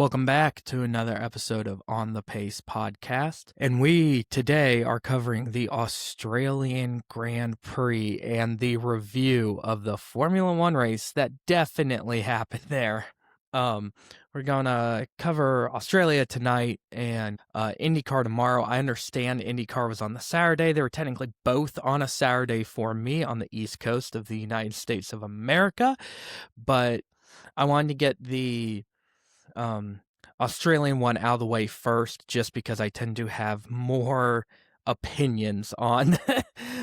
Welcome back to another episode of On the Pace podcast. And we today are covering the Australian Grand Prix and the review of the Formula One race that definitely happened there. We're gonna cover Australia tonight and IndyCar tomorrow. I understand IndyCar was on the Saturday. They were technically both on a Saturday for me on the East Coast of the United States of America, but I wanted to get the Australian one out of the way first, just because I tend to have more opinions on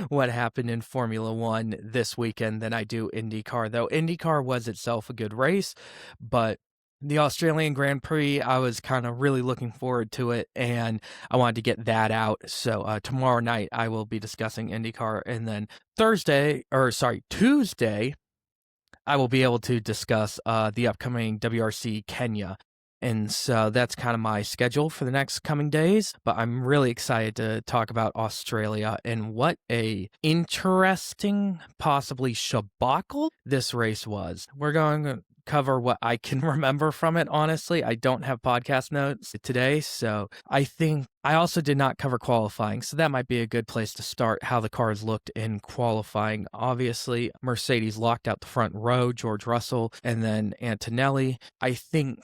what happened in Formula One this weekend than I do IndyCar, though IndyCar was itself a good race, but the Australian Grand Prix, I was kind of really looking forward to it, and I wanted to get that out. So tomorrow night I will be discussing IndyCar, and then Tuesday, I will be able to discuss the upcoming WRC Kenya. And so that's kind of my schedule for the next coming days. But I'm really excited to talk about Australia and what a interesting, possibly shabacle this race was. We're going to cover what I can remember from it, honestly. I don't have podcast notes today, so I think I also did not cover qualifying, so that might be a good place to start, how the cars looked in qualifying. Obviously, Mercedes locked out the front row, George Russell, and then Antonelli. I think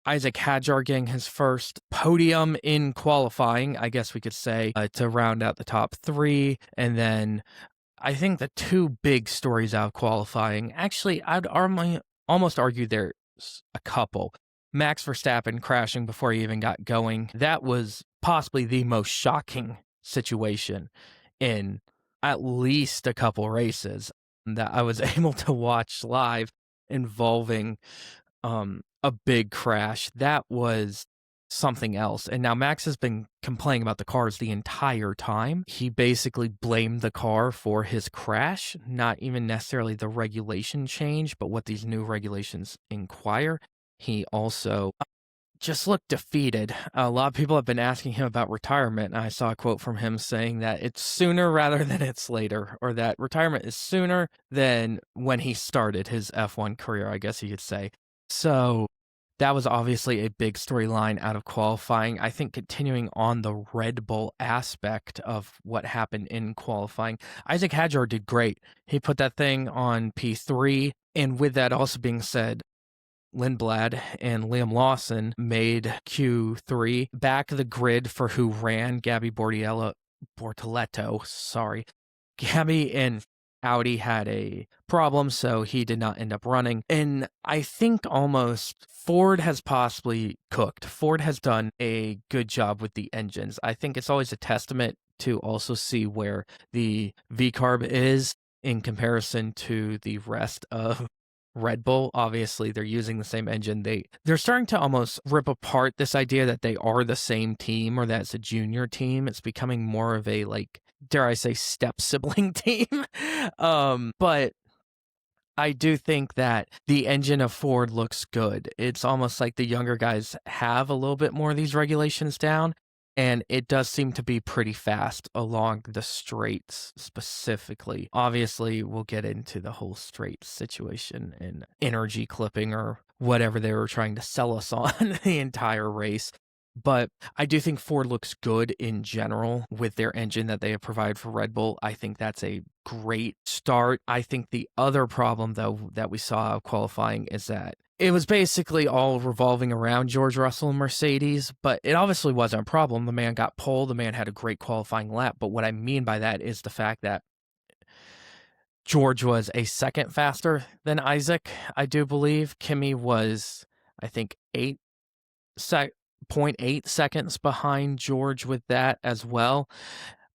Isaac Hadjar getting his first podium in qualifying, I guess we could say, to round out the top three. And then I think the two big stories out of qualifying, actually, I'd almost argue there's a couple. Max Verstappen crashing before he even got going. That was possibly the most shocking situation in at least a couple races that I was able to watch live involving a big crash. That was something else. And now Max has been complaining about the cars the entire time. He basically blamed the car for his crash, not even necessarily the regulation change, but what these new regulations inquire. He also just looked defeated. A lot of people have been asking him about retirement, and I saw a quote from him saying that it's sooner rather than it's later, or that retirement is sooner than when he started his F1 career, I guess you could say. So that was obviously a big storyline out of qualifying. I think continuing on the Red Bull aspect of what happened in qualifying, Isaac Hadjar did great. He put that thing on P3, and with that also being said, Lindblad and Liam Lawson made Q3 back the grid for who ran. Gabby Bortoletto, sorry. Gabby and Audi had a problem, so he did not end up running. And I think almost Ford has possibly cooked. Ford has done a good job with the engines. I think it's always a testament to also see where the V-carb is in comparison to the rest of Red Bull. Obviously, they're using the same engine. They're starting to almost rip apart this idea that they are the same team or that it's a junior team. It's becoming more of a, like, dare I say, step sibling team. But I do think that the engine of Ford looks good. It's almost like the younger guys have a little bit more of these regulations down, and it does seem to be pretty fast along the straights specifically. Obviously, we'll get into the whole straight situation and energy clipping or whatever they were trying to sell us on the entire race. But I do think Ford looks good in general with their engine that they have provided for Red Bull. I think that's a great start. I think the other problem, though, that we saw of qualifying is that it was basically all revolving around George Russell and Mercedes, but it obviously wasn't a problem. The man got pole. The man had a great qualifying lap. But what I mean by that is the fact that George was a second faster than Isaac, I do believe. Kimi was, I think, 0.8 seconds behind George with that as well.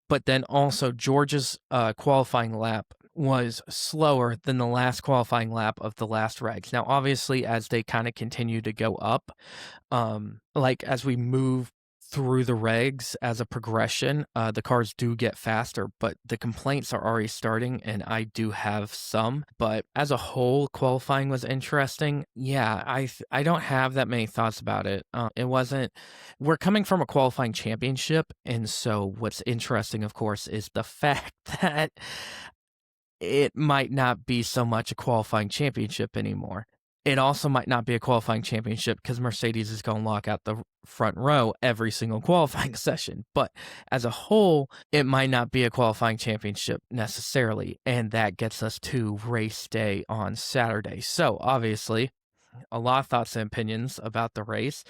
But then also George's qualifying lap was slower than the last qualifying lap of the last regs. Now, obviously, as they kind of continue to go up, like as we move through the regs as a progression, the cars do get faster, but the complaints are already starting, and I do have some. But as a whole, qualifying was interesting. Yeah, I don't have that many thoughts about it. It wasn't. We're coming from a qualifying championship, and so what's interesting, of course, is the fact that it might not be so much a qualifying championship anymore. it also might not be a qualifying championship because Mercedes is going to lock out the front row every single qualifying session. But as a whole, it might not be a qualifying championship necessarily. And that gets us to race day on Saturday. So obviously, a lot of thoughts and opinions about the race.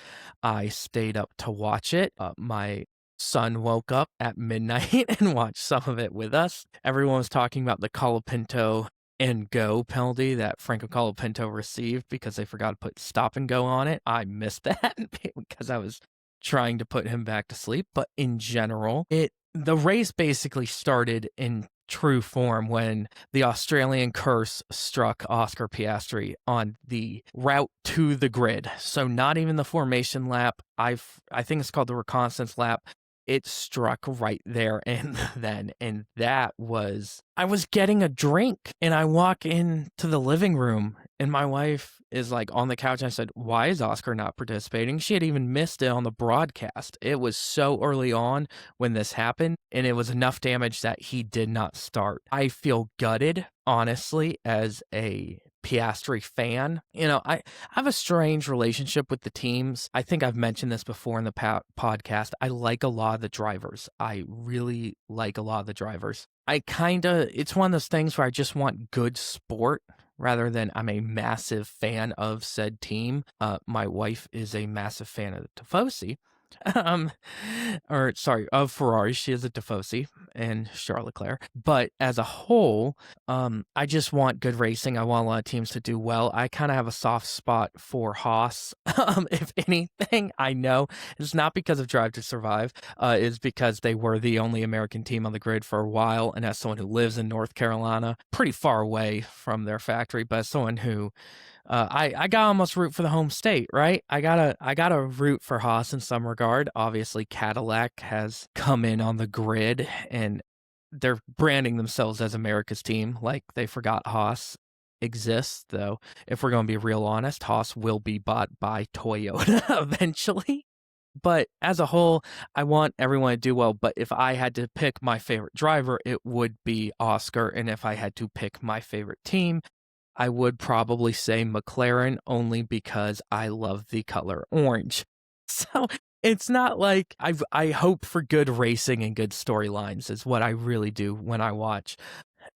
I stayed up to watch it. My son woke up at midnight and watched some of it with us. Everyone was talking about the Colapinto and go penalty that Franco Colapinto received because they forgot to put stop and go on it. I missed that because I was trying to put him back to sleep. But in general, the race basically started in true form when the Australian curse struck Oscar Piastri on the route to the grid. So not even the formation lap. I think it's called the reconnaissance lap. It struck right there and then. And that was, I was getting a drink and I walk into the living room and my wife is like on the couch. I said, why is Oscar not participating? She had even missed it on the broadcast. It was so early on when this happened and it was enough damage that he did not start. I feel gutted, honestly, as a Piastri fan. I have a strange relationship with the teams. I think I've mentioned this before in the podcast. I like a lot of the drivers. I really like a lot of the drivers. It's one of those things where I just want good sport rather than I'm a massive fan of said team. My wife is a massive fan of Tifosi. Of Ferrari. She is a Tifosi and Charles Leclerc. But as a whole, I just want good racing. I want a lot of teams to do well. I kind of have a soft spot for Haas. If anything, I know it's not because of Drive to Survive. It's because they were the only American team on the grid for a while. And as someone who lives in North Carolina, pretty far away from their factory, but as someone who I gotta almost root for the home state, right? I gotta root for Haas in some regard. Obviously, Cadillac has come in on the grid and they're branding themselves as America's team, like they forgot Haas exists. Though, if we're gonna be real honest, Haas will be bought by Toyota eventually. But as a whole, I want everyone to do well. But if I had to pick my favorite driver, it would be Oscar. And if I had to pick my favorite team, I would probably say McLaren only because I love the color orange. So it's not like I hope for good racing and good storylines is what I really do when I watch.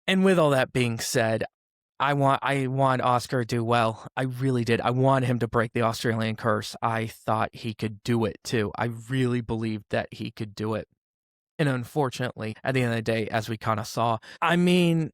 And with all that being said, I want Oscar to do well. I really did. I want him to break the Australian curse. I thought he could do it too. I really believed that he could do it. And unfortunately, at the end of the day, as we kind of saw, I don't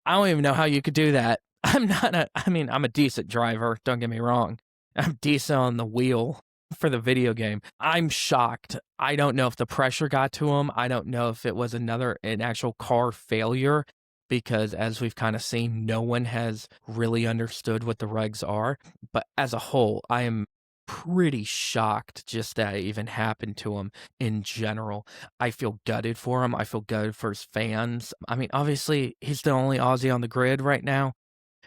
even know how you could do that. I'm a decent driver. Don't get me wrong. I'm decent on the wheel for the video game. I'm shocked. I don't know if the pressure got to him. I don't know if it was an actual car failure, because as we've kind of seen, no one has really understood what the regs are. But as a whole, I am pretty shocked just that it even happened to him in general. I feel gutted for him. I feel gutted for his fans. I mean, obviously, he's the only Aussie on the grid right now.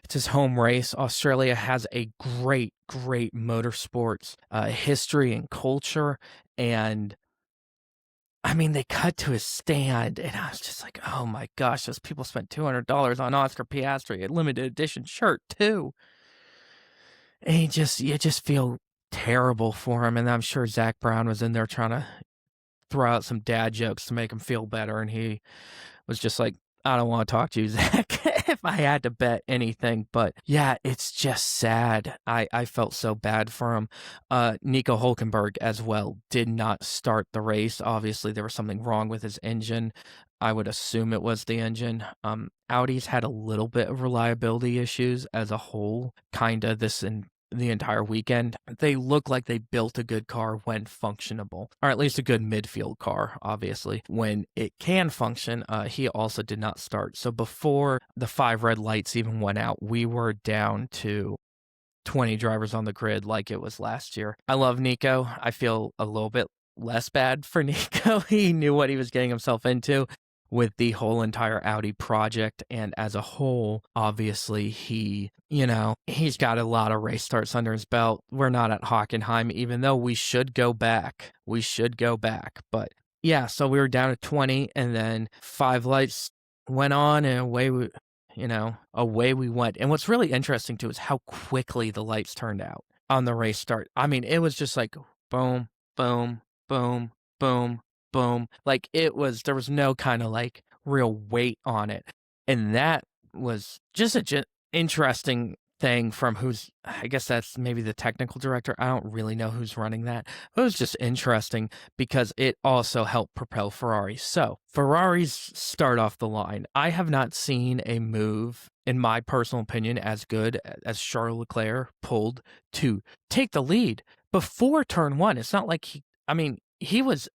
It's his home race. Australia has a great, great motorsports history and culture. And I mean, they cut to his stand, and I was just like, oh my gosh, those people spent $200 on Oscar Piastri, a limited edition shirt, too. And you just feel terrible for him. And I'm sure Zach Brown was in there trying to throw out some dad jokes to make him feel better. And he was just like, I don't want to talk to you, Zach, if I had to bet anything. But yeah, it's just sad. I felt so bad for him. Nico Hulkenberg as well did not start the race. Obviously, there was something wrong with his engine. I would assume it was the engine. Audi's had a little bit of reliability issues as a whole, kind of the entire weekend. They look like they built a good car when functionable, or at least a good midfield car, obviously. When it can function, he also did not start. So before the 5 red lights even went out, we were down to 20 drivers on the grid like it was last year. I love Nico. I feel a little bit less bad for Nico. He knew what he was getting himself into with the whole entire Audi project, and as a whole, obviously he's got a lot of race starts under his belt. We're not at Hockenheim, even though we should go back. But yeah, so we were down to 20, and then 5 lights went on, and away away we went. And what's really interesting too is how quickly the lights turned out on the race start. I mean, it was just like boom, boom, boom, boom, boom. Like there was no kind of like real weight on it. And that was just a interesting thing from I guess that's maybe the technical director. I don't really know who's running that. It was just interesting because it also helped propel Ferrari. So Ferraris start off the line. I have not seen a move, in my personal opinion, as good as Charles Leclerc pulled to take the lead before turn one. It's not like he was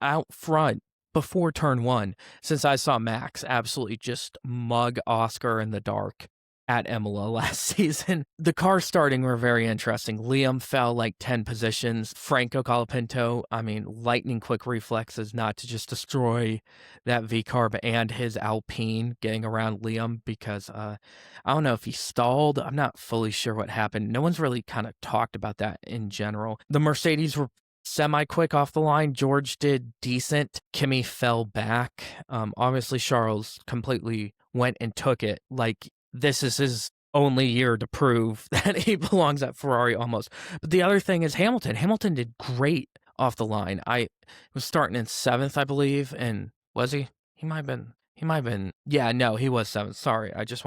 out front before turn one, since I saw Max absolutely just mug Oscar in the dark at Imola last season. The cars starting were very interesting. Liam fell like 10 positions. Franco Colapinto, lightning quick reflexes not to just destroy that V-Carb and his Alpine getting around Liam because I don't know if he stalled. I'm not fully sure what happened. No one's really kind of talked about that in general. The Mercedes were semi-quick off the line. George did decent. Kimi fell back. Obviously, Charles completely went and took it. Like, this is his only year to prove that he belongs at Ferrari almost. But the other thing is Hamilton. Hamilton did great off the line. I was starting in 7th, I believe. And was he? He might have been. Yeah, no, he was 7th. Sorry. I just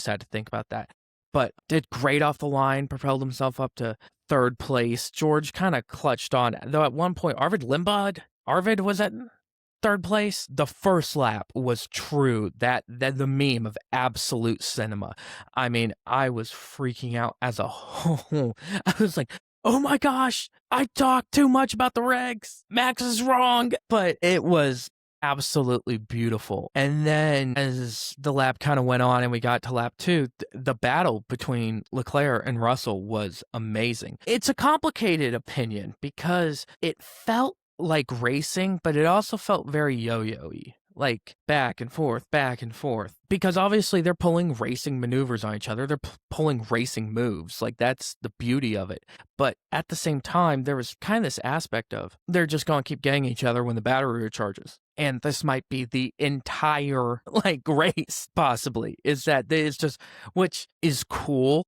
had to think about that. But did great off the line, propelled himself up to 3rd place. George kind of clutched on, though at one point, Arvid was at 3rd place. The first lap was true, that the meme of absolute cinema. I was freaking out as a whole. I was like, oh my gosh, I talked too much about the regs. Max is wrong. But it was absolutely beautiful. And then as the lap kind of went on and we got to lap 2, the battle between Leclerc and Russell was amazing. It's a complicated opinion because it felt like racing, but it also felt very yo-yo-y. Like back and forth, because obviously they're pulling racing maneuvers on each other. They're pulling racing moves. Like, that's the beauty of it. But at the same time, there was kind of this aspect of they're just going to keep getting each other when the battery recharges. And this might be the entire race, possibly, which is cool.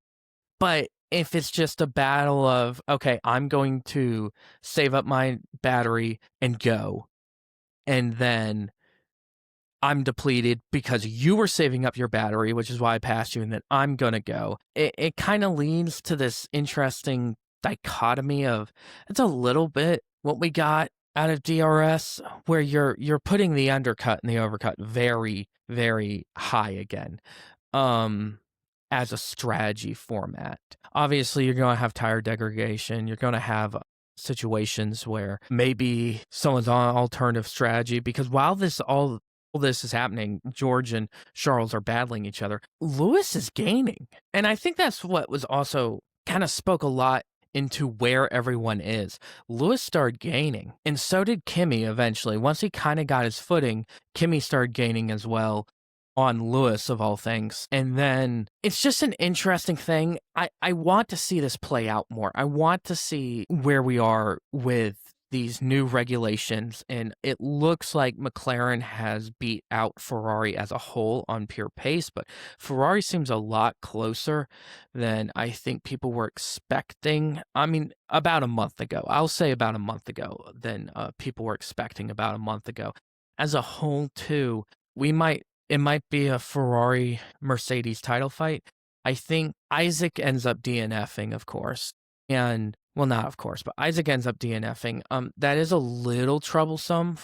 But if it's just a battle of, okay, I'm going to save up my battery and go, and then I'm depleted because you were saving up your battery, which is why I passed you, and then I'm going to go. It kind of leads to this interesting dichotomy of, it's a little bit what we got out of DRS, where you're putting the undercut and the overcut very, very high again. As a strategy format. Obviously, you're going to have tire degradation. You're going to have situations where maybe someone's on alternative strategy, because while all this is happening, George and Charles are battling each other. Lewis is gaining. And I think that's what was also kind of spoke a lot into where everyone is. Lewis started gaining, and so did Kimi eventually. Once he kind of got his footing, Kimi started gaining as well on Lewis, of all things. And then it's just an interesting thing. I want to see this play out more. I want to see where we are with these new regulations, and it looks like McLaren has beat out Ferrari as a whole on pure pace, but Ferrari seems a lot closer than I think people were expecting. About a month ago. I'll say about a month ago than people were expecting about a month ago. As a whole, too, it might be a Ferrari-Mercedes title fight. I think Isaac ends up DNFing, of course. And, well, not of course, but Isaac ends up DNFing. That is a little troublesome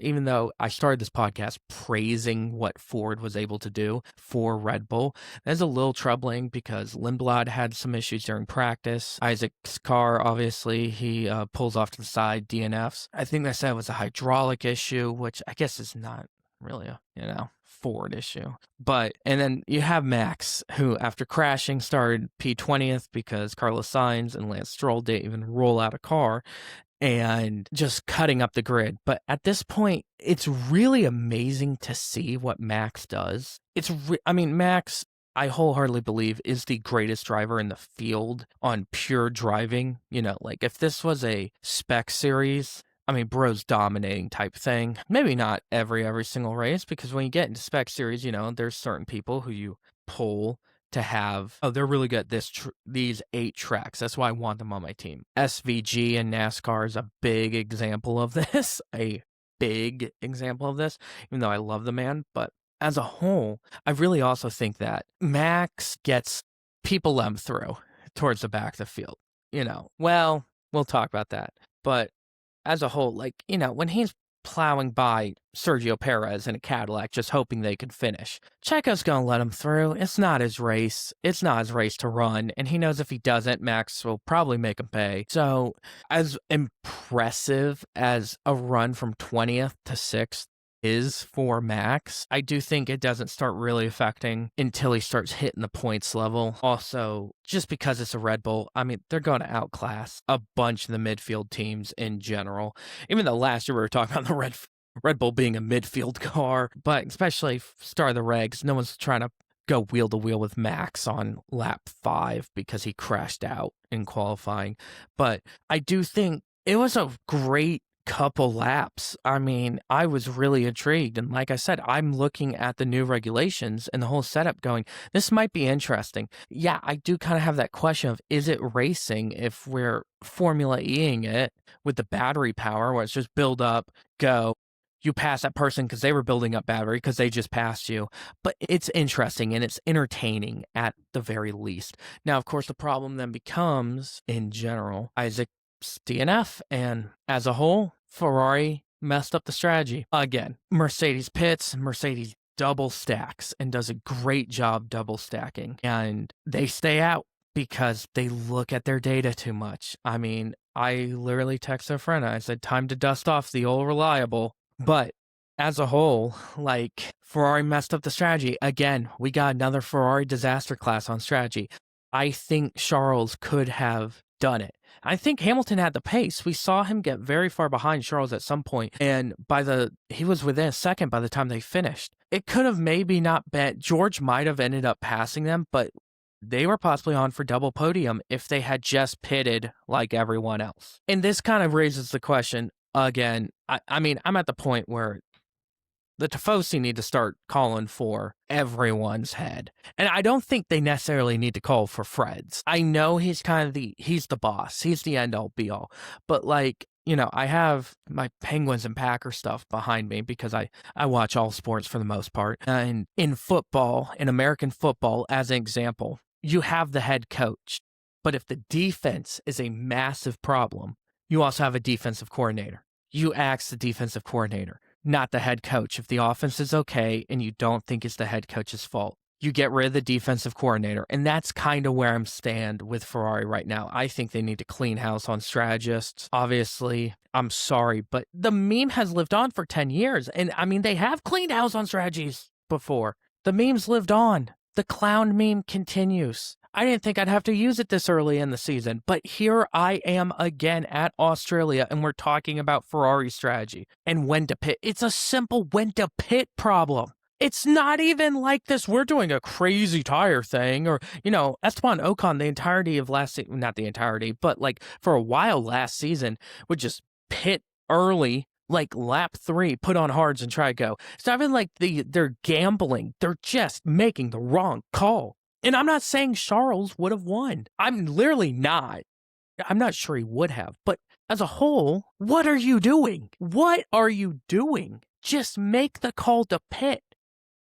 even though I started this podcast praising what Ford was able to do for Red Bull. That is a little troubling because Lindblad had some issues during practice. Isaac's car, obviously, he pulls off to the side, DNFs. I think they said it was a hydraulic issue, which I guess is not really a, Ford issue. And then you have Max, who after crashing started P20th because Carlos Sainz and Lance Stroll didn't even roll out a car, and just cutting up the grid. But at this point, it's really amazing to see what Max does. Max, I wholeheartedly believe, is the greatest driver in the field on pure driving. If this was a spec series, I mean, bros dominating type thing. Maybe not every single race, because when you get into spec series, there's certain people who you pull to have, oh, they're really good at these 8 tracks. That's why I want them on my team. SVG in NASCAR is a big example of this. A big example of this, even though I love the man. But as a whole, I really also think that Max gets people let him through towards the back of the field. Well, we'll talk about that. But as a whole, when he's plowing by Sergio Perez in a Cadillac just hoping they could finish, Checo's going to let him through. It's not his race. It's not his race to run. And he knows if he doesn't, Max will probably make him pay. So as impressive as a run from 20th to 6th is for Max, I do think it doesn't start really affecting until he starts hitting the points level. Also, just because it's a Red Bull, I mean, they're going to outclass a bunch of the midfield teams in general. Even though last year we were talking about the Red Bull being a midfield car, but especially start of the regs, no one's trying to go wheel to wheel with Max on lap 5 because he crashed out in qualifying. But I do think it was a great couple laps. I mean, I was really intrigued. And like I said, I'm looking at the new regulations and the whole setup going, this might be interesting. Yeah, I do kind of have that question of, is it racing if we're Formula E-ing it with the battery power where it's just build up, go, you pass that person because they were building up battery because they just passed you. But it's interesting and it's entertaining at the very least. Now, of course, the problem then becomes, in general, Isaac's DNF, and as a whole, Ferrari messed up the strategy. Again, Mercedes pits, Mercedes double stacks and does a great job double stacking. And they stay out because they look at their data too much. I mean, I literally texted a friend. I said, time to dust off the old reliable. But as a whole, Ferrari messed up the strategy. Again, we got another Ferrari disaster class on strategy. I think Charles could have done it. I think Hamilton had the pace. We saw him get very far behind Charles at some point, and he was within a second by the time they finished. It could have maybe not been, George might have ended up passing them, but they were possibly on for double podium if they had just pitted like everyone else. And this kind of raises the question again. I mean, I'm at the point where the Tifosi need to start calling for everyone's head. And I don't think they necessarily need to call for Fred's. I know he's he's the boss. He's the end-all be-all. But I have my Penguins and Packers stuff behind me because I watch all sports for the most part. And in football, in American football, as an example, you have the head coach. But if the defense is a massive problem, you also have a defensive coordinator. You ask the defensive coordinator, not the head coach. If the offense is okay and you don't think it's the head coach's fault, you get rid of the defensive coordinator. And that's kind of where I'm stand with Ferrari right now. I think they need to clean house on strategists. Obviously, I'm sorry, but the meme has lived on for 10 years. And I mean, they have cleaned house on strategies before. The meme's lived on. The clown meme continues. I didn't think I'd have to use it this early in the season, but here I am again at Australia, and we're talking about Ferrari strategy and when to pit. It's a simple when to pit problem. It's not even like this, we're doing a crazy tire thing, or, Esteban Ocon, the entirety of not the entirety, but for a while last season, would just pit early, lap 3, put on hards and try to go. It's not even like they're gambling. They're just making the wrong call. And I'm not saying Charles would have won. I'm literally not. I'm not sure he would have. But as a whole, what are you doing? What are you doing? Just make the call to pit.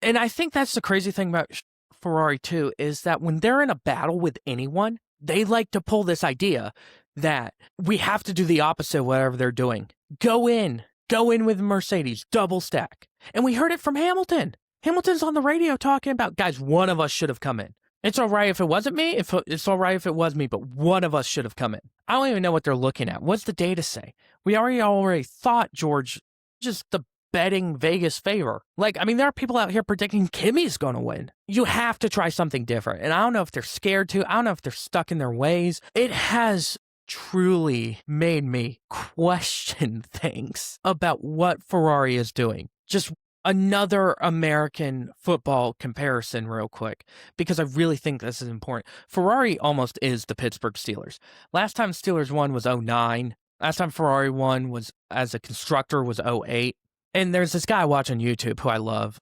And I think that's the crazy thing about Ferrari too, is that when they're in a battle with anyone, they like to pull this idea that we have to do the opposite of whatever they're doing. Go in with Mercedes, double stack. And we heard it from Hamilton. Hamilton's on the radio talking about, guys, one of us should have come in. It's all right if it wasn't me. It's all right if it was me, but one of us should have come in. I don't even know what they're looking at. What's the data say? We already thought George, just the betting Vegas favor. There are people out here predicting Kimmy's going to win. You have to try something different. And I don't know if they're scared to. I don't know if they're stuck in their ways. It has truly made me question things about what Ferrari is doing. Just another American football comparison real quick, because I really think this is important. Ferrari almost is the Pittsburgh Steelers. Last time Steelers won was 2009. Last time Ferrari won was as a constructor was '08. And there's this guy I watch on YouTube who I love,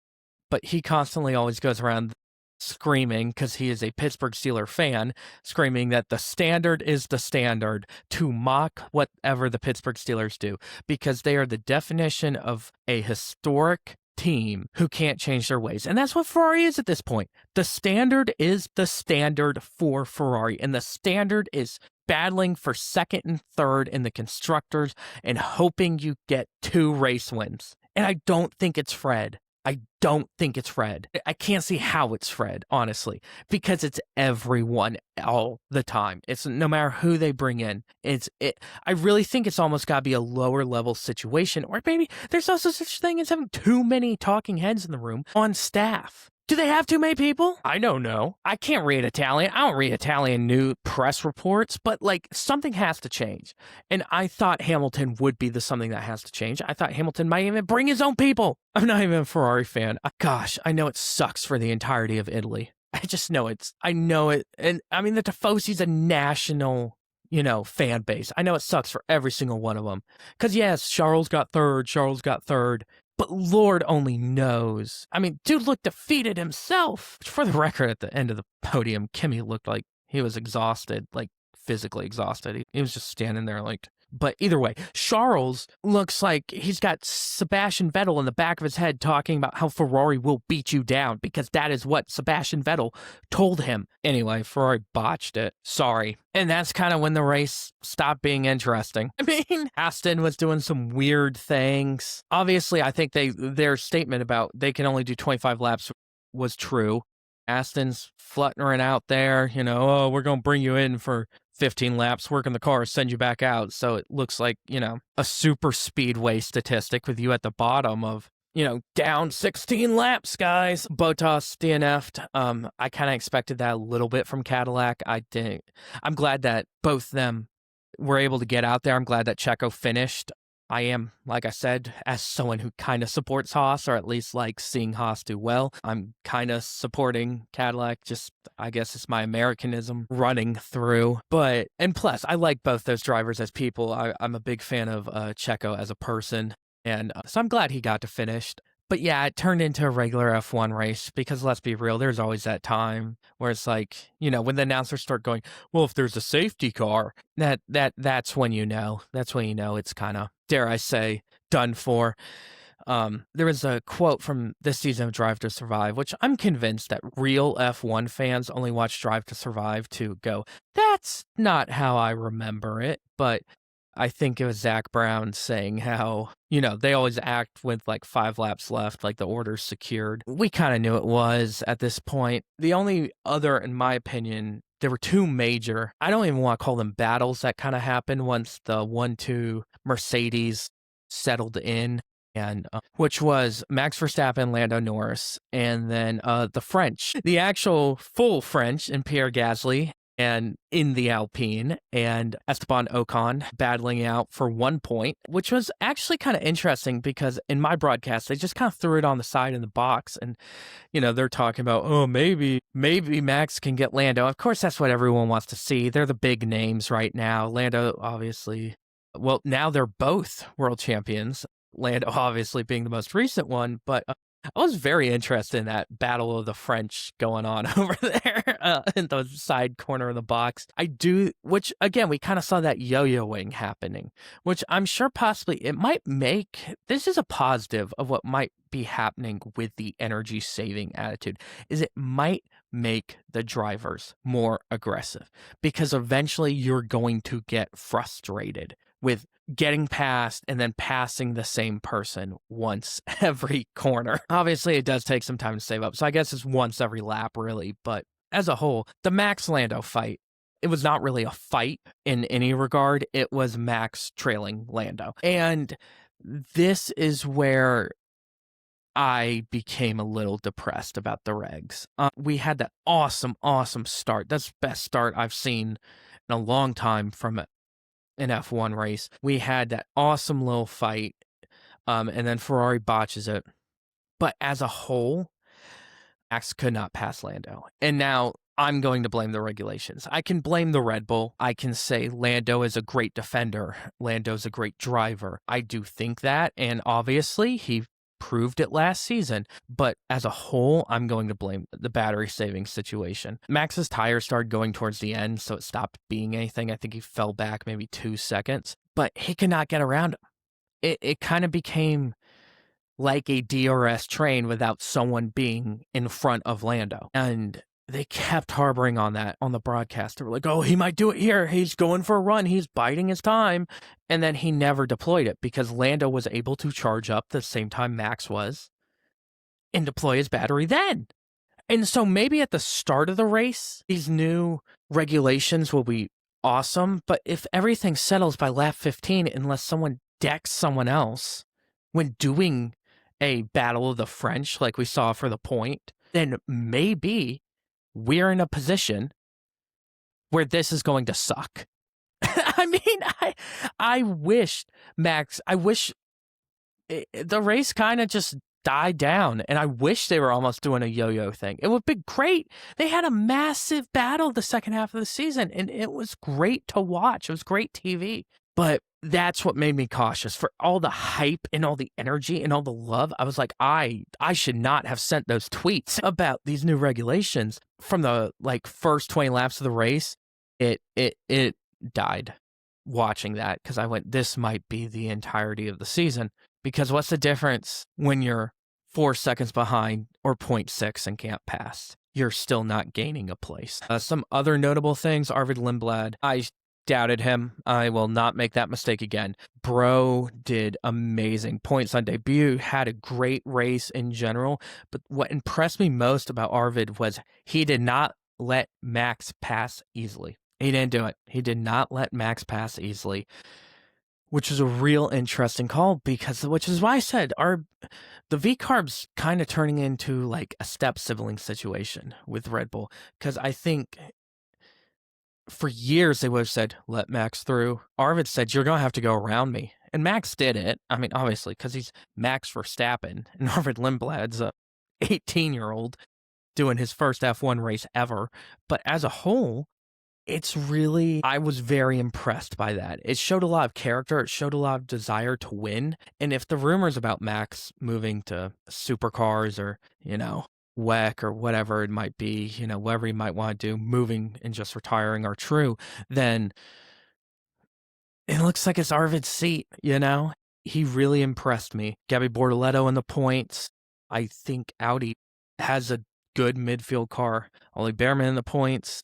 but he constantly always goes around screaming, because he is a Pittsburgh Steelers fan, screaming that the standard is the standard, to mock whatever the Pittsburgh Steelers do, because they are the definition of a historic team who can't change their ways. And that's what Ferrari is at this point. The standard is the standard for Ferrari, and the standard is battling for second and third in the constructors and hoping you get 2 race wins. And I don't think it's Fred. I don't think it's Fred. I can't see how it's Fred, honestly, because it's everyone all the time. It's no matter who they bring in. I really think it's almost got to be a lower level situation, or maybe there's also such thing as having too many talking heads in the room on staff. Do they have too many people? I don't know. I can't read Italian. I don't read Italian news press reports, but like something has to change. And I thought Hamilton would be the something that has to change. I thought Hamilton might even bring his own people. I'm not even a Ferrari fan. Gosh, I know it sucks for the entirety of Italy. I know it. And I mean, the Tifosi's a national, fan base. I know it sucks for every single one of them. Because yes, Charles got third. But Lord only knows. I mean, dude looked defeated himself. For the record, at the end of the podium, Kimi looked like he was exhausted, like physically exhausted. He was just standing there like... But either way, Charles looks like he's got Sebastian Vettel in the back of his head talking about how Ferrari will beat you down, because that is what Sebastian Vettel told him. Anyway, Ferrari botched it. Sorry. And that's kind of when the race stopped being interesting. I mean, Aston was doing some weird things. Obviously, I think their statement about they can only do 25 laps was true. Aston's fluttering out there, oh, we're going to bring you in for 15 laps, work on the car, send you back out. So it looks like, a super speedway statistic with you at the bottom of, down 16 laps, guys. Bottas DNF'd. I kind of expected that a little bit from Cadillac. I didn't. I'm glad that both them were able to get out there. I'm glad that Checo finished. I am, like I said, as someone who kind of supports Haas, or at least likes seeing Haas do well, I'm kind of supporting Cadillac. Just, I guess it's my Americanism running through. And plus, I like both those drivers as people. I'm a big fan of Checo as a person. And so I'm glad he got to finish. But yeah, it turned into a regular F1 race, because let's be real, there's always that time where it's like, when the announcers start going, well, if there's a safety car, that's when that's when it's kind of, dare I say, done for. There was a quote from this season of Drive to Survive, which I'm convinced that real F1 fans only watch Drive to Survive to go, that's not how I remember it. But I think it was Zach Brown saying how, they always act with like 5 laps left, like the order's secured. We kind of knew it was at this point. The only other, in my opinion, there were 2 major, I don't even want to call them battles, that kind of happened once the 1-2 Mercedes settled in, and which was Max Verstappen, Lando Norris, and then the French, the actual full French, and Pierre Gasly, and in the Alpine, and Esteban Ocon battling out for 1 point, which was actually kind of interesting, because in my broadcast, they just kind of threw it on the side in the box, and, they're talking about, oh, maybe Max can get Lando. Of course, that's what everyone wants to see. They're the big names right now. Lando, obviously, well, now they're both world champions. Lando, obviously, being the most recent one, but I was very interested in that battle of the French going on over there in the side corner of the box. Which again, we kind of saw that yo-yoing happening, which I'm sure possibly it might make, this is a positive of what might be happening with the energy saving attitude, is it might make the drivers more aggressive, because eventually you're going to get frustrated with getting past and then passing the same person once every corner. Obviously, it does take some time to save up, so I guess it's once every lap, really. But as a whole, the Max Lando fight, it was not really a fight in any regard. It was Max trailing Lando. And this is where I became a little depressed about the regs. We had that awesome start. That's the best start I've seen in a long time from an F1 race. We had that awesome little fight, and then Ferrari botches it. But as a whole, Max could not pass Lando. And now I'm going to blame the regulations. I can blame the Red Bull. I can say Lando is a great defender. Lando's a great driver. I do think that, and obviously he proved it last season. But as a whole, I'm going to blame the battery saving situation. Max's tires started going towards the end, so it stopped being anything. I think he fell back maybe 2 seconds, but he could not get around him. It kind of became like a DRS train without someone being in front of Lando. And they kept harboring on that on the broadcast. They were like, oh, he might do it here. He's going for a run. He's biding his time. And then he never deployed it because Lando was able to charge up the same time Max was and deploy his battery then. And so maybe at the start of the race, these new regulations will be awesome. But if everything settles by lap 15, unless someone decks someone else when doing a battle of the French like we saw for the point, then maybe we're in a position where this is going to suck. I mean, I wish the race kind of just died down, and I wish they were almost doing a yo-yo thing. It would be great. They had a massive battle the second half of the season, and it was great to watch. It was great TV. But that's what made me cautious. For all the hype and all the energy and all the love, I was like, I should not have sent those tweets about these new regulations. From the first 20 laps of the race, it died watching that, because I went, this might be the entirety of the season. Because what's the difference when you're 4 seconds behind or 0.6 and can't pass? You're still not gaining a place. Some other notable things, Arvid Lindblad, I doubted him. I will not make that mistake again. Bro did amazing. Points on debut, had a great race in general. But what impressed me most about Arvid was he did not let Max pass easily. He didn't do it. He did not let Max pass easily, which is a real interesting call, which is why I said the V-Carb's kind of turning into like a step-sibling situation with Red Bull, because I think for years they would have said, let Max through. Arvid said, you're going to have to go around me. And Max did it. I mean, obviously, because he's Max Verstappen, and Arvid Lindblad's a 18-year-old doing his first F1 race ever. But as a whole, I was very impressed by that. It showed a lot of character. It showed a lot of desire to win. And if the rumors about Max moving to supercars or, WEC or whatever it might be, whatever he might want to do, moving and just retiring are true, then it looks like it's Arvid's seat, He really impressed me. Gabby Bortoleto in the points. I think Audi has a good midfield car. Ollie Behrman in the points.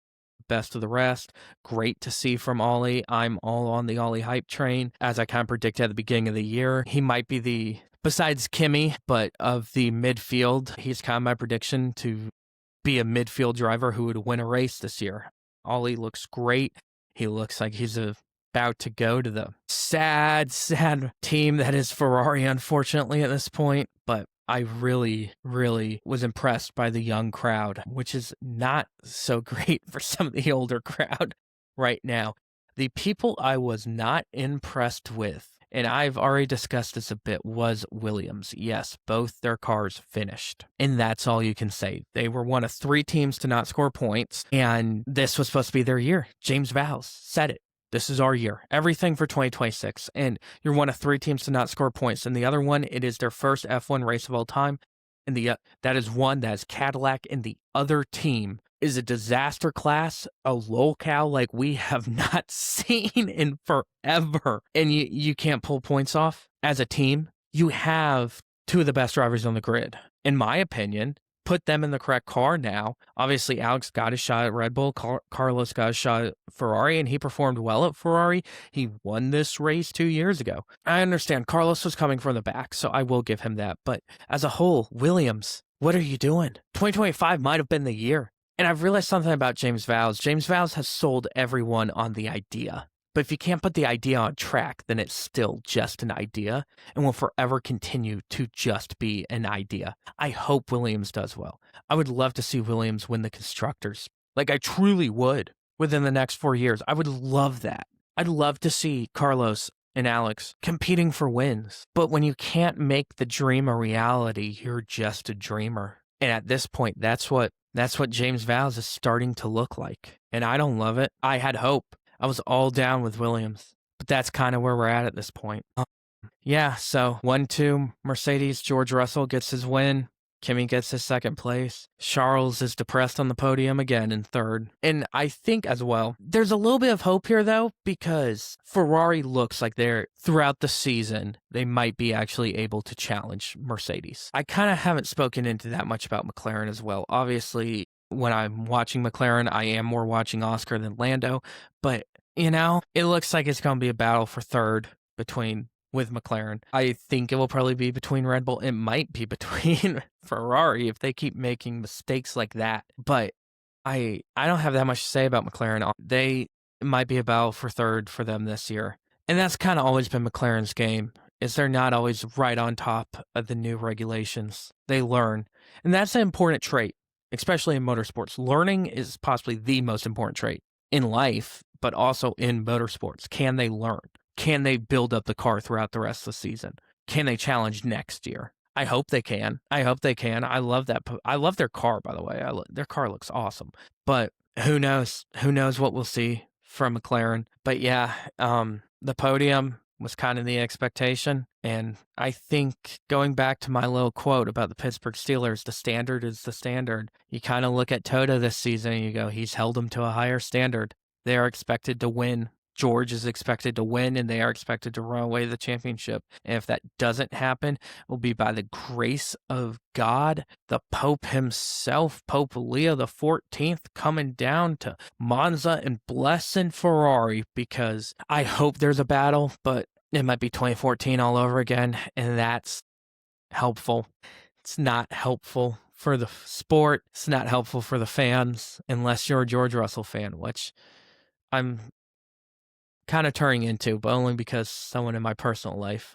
Best of the rest. Great to see from Ollie. I'm all on the Ollie hype train. As I kind of predicted at the beginning of the year, he might be besides Kimi, but of the midfield, he's kind of my prediction to be a midfield driver who would win a race this year. Ollie looks great. He looks like he's about to go to the sad team that is Ferrari, unfortunately, at this point. But I really, really was impressed by the young crowd, which is not so great for some of the older crowd right now. The people I was not impressed with, and I've already discussed this a bit, was Williams. Yes, both their cars finished. And that's all you can say. They were one of 3 teams to not score points, and this was supposed to be their year. James Vowles said it. This is our year. Everything for 2026. And you're one of 3 teams to not score points. And the other one, it is their first F1 race of all time. And that is Cadillac. And the other team is a disaster class, a locale like we have not seen in forever. And you can't pull points off as a team. You have 2 of the best drivers on the grid, in my opinion. Put them in the correct car now. Obviously, Alex got a shot at Red Bull. Carlos got a shot at Ferrari, and he performed well at Ferrari. He won this race 2 years ago. I understand Carlos was coming from the back, so I will give him that. But as a whole, Williams, what are you doing? 2025 might have been the year. And I've realized something about James Vowles. James Vowles has sold everyone on the idea. But if you can't put the idea on track, then it's still just an idea and will forever continue to just be an idea. I hope Williams does well. I would love to see Williams win the Constructors. I truly would within the next 4 years. I would love that. I'd love to see Carlos and Alex competing for wins. But when you can't make the dream a reality, you're just a dreamer. And at this point, that's what That's what James Vowles is starting to look like. And I don't love it. I had hope. I was all down with Williams. But that's kind of where we're at this point. Yeah, so 1-2 Mercedes. George Russell gets his win. Kimi gets his second place. Charles is depressed on the podium again in third. And I think as well, there's a little bit of hope here though, because Ferrari looks like they're throughout the season, they might be actually able to challenge Mercedes. I kind of haven't spoken into that much about McLaren as well. Obviously, when I'm watching McLaren, I am more watching Oscar than Lando, but it looks like it's going to be a battle for third with McLaren. I think it will probably be between Red Bull. It might be between Ferrari if they keep making mistakes like that. But I don't have that much to say about McLaren. They might be a battle for third for them this year. And that's kind of always been McLaren's game, is they're not always right on top of the new regulations. They learn. And that's an important trait, especially in motorsports. Learning is possibly the most important trait in life, but also in motorsports. Can they learn? Can they build up the car throughout the rest of the season? Can they challenge next year? I hope they can. I love that. I love their car, by the way. Their car looks awesome. But who knows? Who knows what we'll see from McLaren? But yeah, the podium was kind of the expectation. And I think going back to my little quote about the Pittsburgh Steelers, the standard is the standard. You kind of look at Toto this season and you go, he's held them to a higher standard. They are expected to win. George is expected to win, and they are expected to run away the championship. And if that doesn't happen, it will be by the grace of God, the Pope himself, Pope Leo the 14th, coming down to Monza and blessing Ferrari, because I hope there's a battle, but it might be 2014 all over again, and that's helpful. It's not helpful for the sport. It's not helpful for the fans, unless you're a George Russell fan, which I'm kind of turning into, but only because someone in my personal life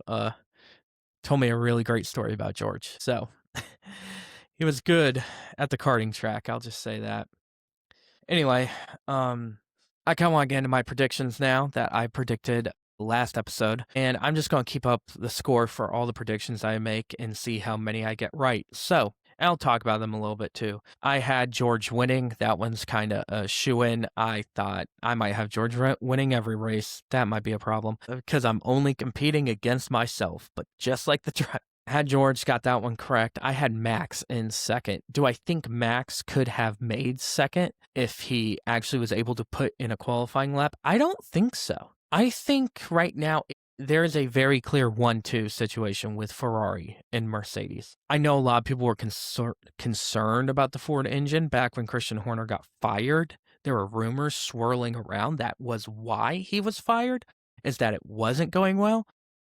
told me a really great story about George. So he was good at the karting track, I'll just say that. Anyway, I kind of want to get into my predictions now that I predicted last episode, and I'm just going to keep up the score for all the predictions I make and see how many I get right. So I'll talk about them a little bit too. I had George winning. That one's kind of a shoe-in. I thought I might have George winning every race. That might be a problem because I'm only competing against myself. But just like the track, had George got that one correct. I had Max in second. Do I think Max could have made second if he actually was able to put in a qualifying lap? I don't think so. I think right now there is a very clear 1-2 situation with Ferrari and Mercedes. I know a lot of people were concerned about the Ford engine back when Christian Horner got fired. There were rumors swirling around that was why he was fired, is that it wasn't going well.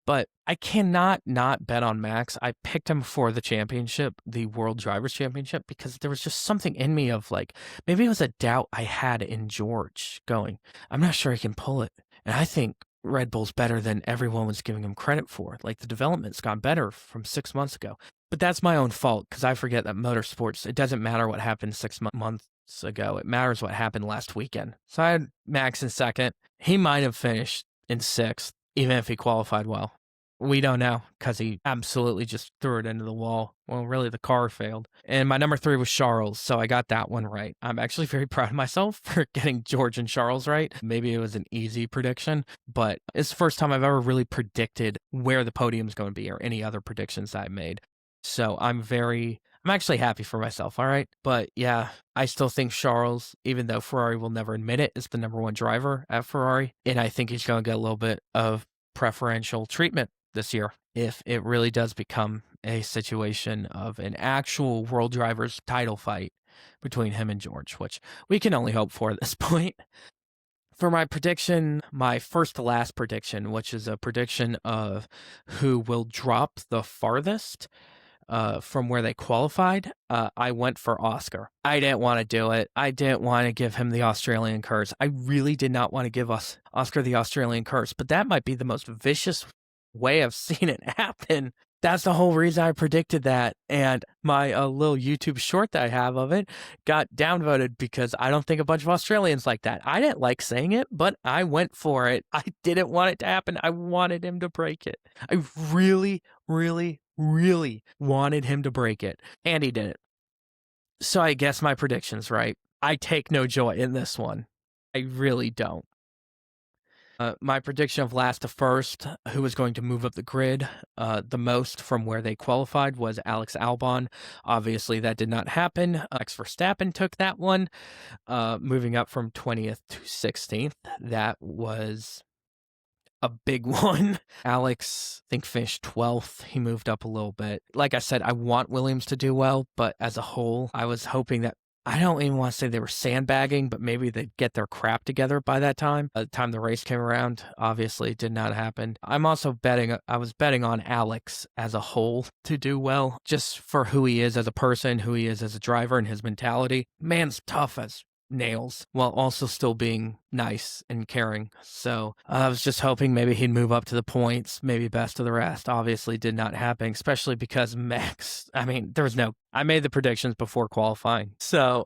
But I cannot not bet on Max. I picked him for the championship, the World Drivers' Championship, because there was just something in me of like, maybe it was a doubt I had in George going, I'm not sure he can pull it. And I think Red Bull's better than everyone was giving him credit for. Like, the development's gone better from 6 months ago. But that's my own fault, because I forget that motorsports, it doesn't matter what happened 6 months ago. It matters what happened last weekend. So I had Max in second. He might have finished in sixth, even if he qualified well. We don't know, because he absolutely just threw it into the wall. Well, really, the car failed. And my number 3 was Charles, so I got that one right. I'm actually very proud of myself for getting George and Charles right. Maybe it was an easy prediction, but it's the first time I've ever really predicted where the podium's going to be or any other predictions I made. So I'm actually happy for myself, all right? But yeah, I still think Charles, even though Ferrari will never admit it, is the number 1 driver at Ferrari. And I think he's going to get a little bit of preferential treatment this year if it really does become a situation of an actual World Drivers title fight between him and George, which we can only hope for at this point. For my prediction, my first to last prediction, which is a prediction of who will drop the farthest from where they qualified, I went for Oscar. I didn't want to do it. I didn't want to give him the Australian curse. I really did not want to give Oscar the Australian curse, but that might be the most vicious way I've seen it happen. That's the whole reason I predicted that. And my little YouTube short that I have of it got downvoted because I don't think a bunch of Australians like that. I didn't like saying it, but I went for it. I didn't want it to happen. I wanted him to break it. I really, really, really wanted him to break it. And he didn't. So I guess my prediction's right. I take no joy in this one. I really don't. My prediction of last to first, who was going to move up the grid the most from where they qualified, was Alex Albon. Obviously, that did not happen. Max Verstappen took that one, moving up from 20th to 16th. That was a big one. Alex, I think, finished 12th. He moved up a little bit. Like I said, I want Williams to do well, but as a whole, I was hoping that I don't even want to say they were sandbagging, but maybe they'd get their crap together by that time. By the time the race came around, obviously it did not happen. I'm also I was betting on Alex as a whole to do well, just for who he is as a person, who he is as a driver, and his mentality. Man's tough as nails while also still being nice and caring. So I was just hoping maybe he'd move up to the points, maybe best of the rest. Obviously did not happen, especially because Max, I mean, I made the predictions before qualifying. So,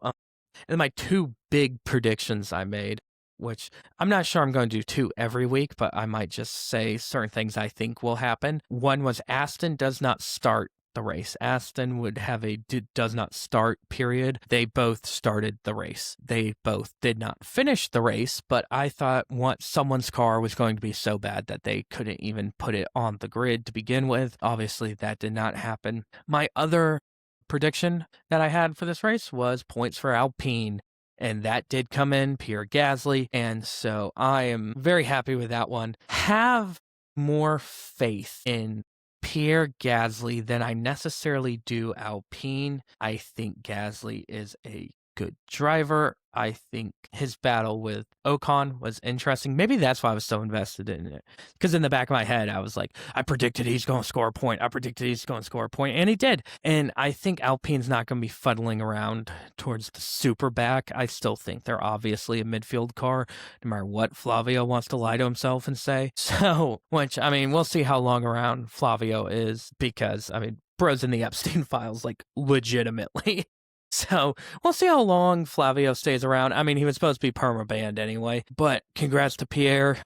and my two big predictions I made, which I'm not sure I'm going to do two every week, but I might just say certain things I think will happen. One was Aston does not start the race. Aston would have a does not start period. They both started the race. They both did not finish the race, but I thought someone's car was going to be so bad that they couldn't even put it on the grid to begin with. Obviously, that did not happen. My other prediction that I had for this race was points for Alpine. And that did come in, Pierre Gasly. And so I am very happy with that one. Have more faith in Pierre Gasly than I necessarily do Alpine. I think Gasly is a good driver. I think his battle with Ocon was interesting. Maybe that's why I was so invested in it. Because in the back of my head, I was like, I predicted he's going to score a point. I predicted he's going to score a point. And he did. And I think Alpine's not going to be fuddling around towards the super back. I still think they're obviously a midfield car, no matter what Flavio wants to lie to himself and say. So, which, I mean, we'll see how long around Flavio is. Because, I mean, bro's in the Epstein files, like, legitimately. So we'll see how long Flavio stays around. I mean, he was supposed to be perma-banned anyway, but congrats to Pierre.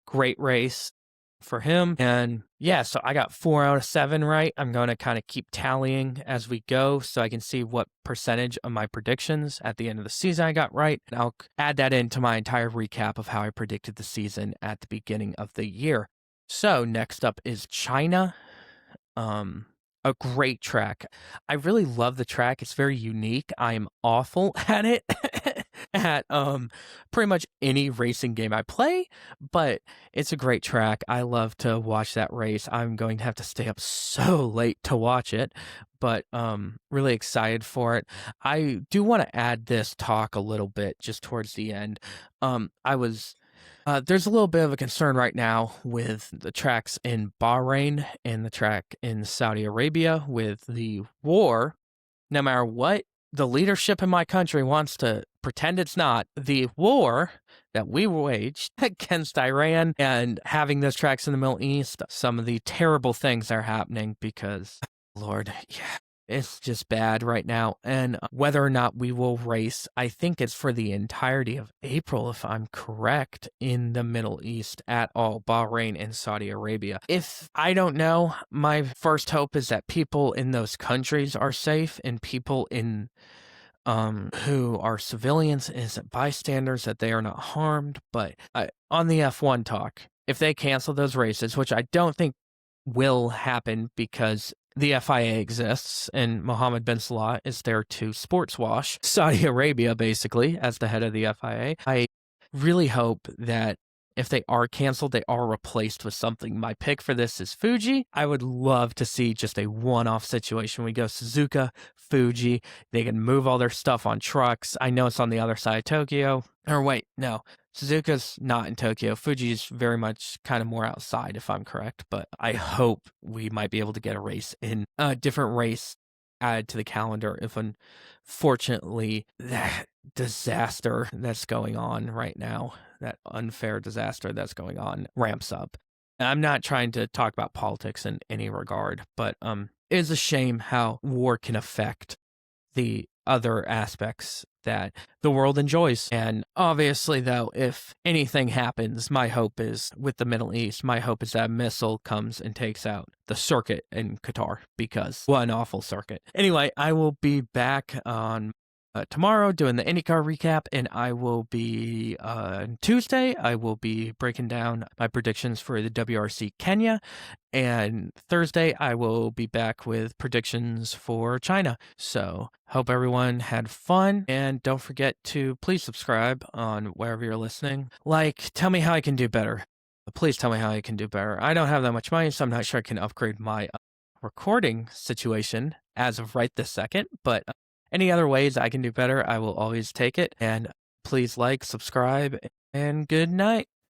Great race for him. And yeah, so I got 4 out of 7 right. I'm going to kind of keep tallying as we go so I can see what percentage of my predictions at the end of the season I got right. And I'll add that into my entire recap of how I predicted the season at the beginning of the year. So next up is China. A great track. I really love the track. It's very unique. I'm awful at it at pretty much any racing game I play, but it's a great track. I love to watch that race. I'm going to have to stay up so late to watch it, but really excited for it. I do want to add this talk a little bit just towards the end. There's a little bit of a concern right now with the tracks in Bahrain and the track in Saudi Arabia with the war. No matter what the leadership in my country wants to pretend it's not, the war that we waged against Iran and having those tracks in the Middle East, some of the terrible things are happening because, Lord, yeah. It's just bad right now. And whether or not we will race, I think it's for the entirety of April, if I'm correct, in the Middle East at all, Bahrain and Saudi Arabia. If I don't know, my first hope is that people in those countries are safe and people in who are civilians, innocent bystanders, that they are not harmed. But on the F1 talk, if they cancel those races, which I don't think will happen because the FIA exists and Mohammed bin Salah is there to sports wash Saudi Arabia, basically, as the head of the FIA. I really hope that if they are canceled, they are replaced with something. My pick for this is Fuji. I would love to see just a one-off situation. We go Suzuka, Fuji. They can move all their stuff on trucks. I know it's on the other side of Tokyo. Or wait, no. Suzuka's not in Tokyo. Fuji's very much kind of more outside, if I'm correct. But I hope we might be able to get a different race added to the calendar if unfortunately that disaster that's going on right now, that unfair disaster that's going on, ramps up. And I'm not trying to talk about politics in any regard, but it is a shame how war can affect the other aspects that the world enjoys. And obviously, though, if anything happens, my hope is with the Middle East, my hope is that a missile comes and takes out the circuit in Qatar, because what an awful circuit. Anyway, I will be back on tomorrow doing the IndyCar recap, and I will be on Tuesday. I will be breaking down my predictions for the WRC Kenya, and Thursday I will be back with predictions for China. So hope everyone had fun, and don't forget to please subscribe on wherever you're listening. Tell me how I can do better. Please tell me how I can do better. I don't have that much money, so I'm not sure I can upgrade my recording situation as of right this second, but any other ways I can do better, I will always take it. And please subscribe, and good night.